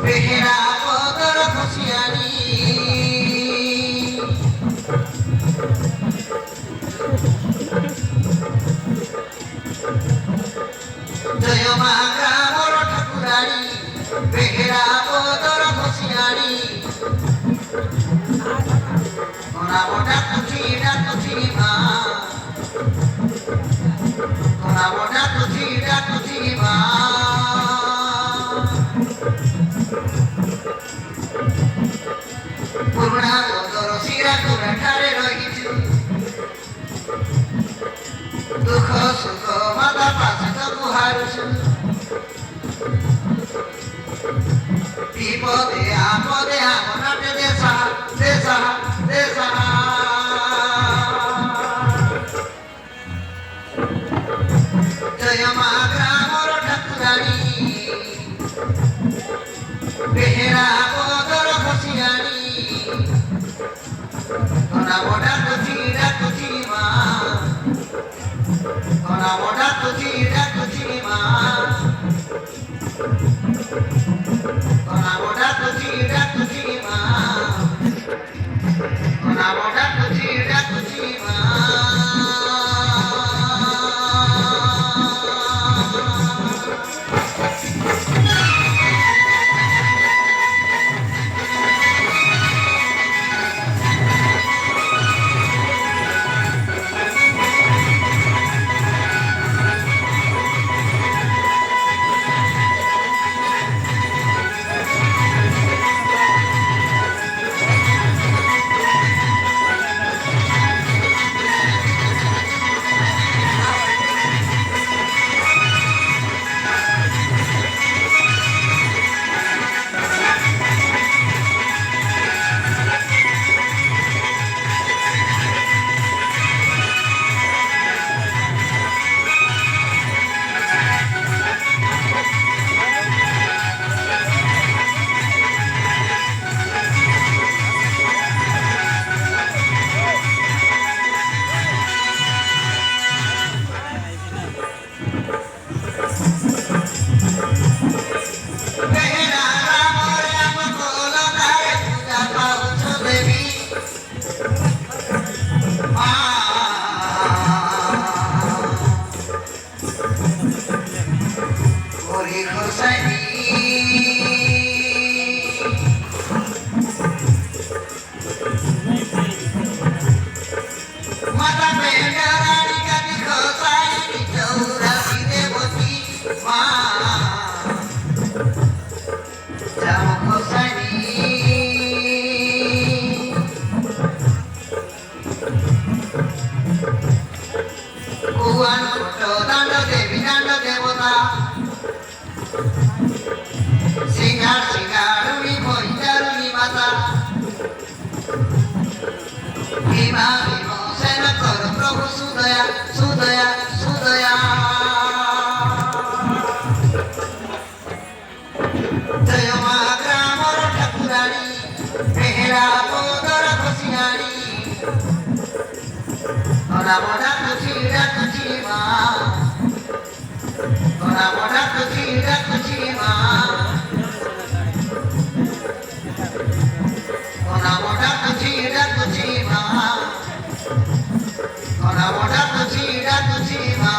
বেহেরা বদর খুশিয়ানি জয় মা গ্রামর ঠাকুরানী বেহেরা বদর খুশিয়ানি নাম ডাকুছি মা নাম ডাকুছি মা পুরুଣା বদর শিরা ঠারে রহিଛୁ দুঃখ সুখ মাতা পাশে তো গুহারুଛୁ বিপদে আপদে আমনাটে দেশা দেশা দেশা জয় মা গ্রামর ঠাকুরানী বেহেরা বদর খুশিয়ানি নাম ডাকুছি মা নাম ডাকুছি মা নাম ডাকুছি মা নাম ডাকুছি মা সিঙ্গার সিঙ্গারুনি ভৈতারুনি মাতা ভীমা ভীমসেন কর প্রভু সুদয়া সুদয়া সুদয়া জয় মা গ্রামর ঠাকুরানী বেহেরা বদর খুশিয়ানি নাম ডাকুছি মা নাম ডাকুছি মা নাম ডাকুছি মা নাম ডাকুছি মা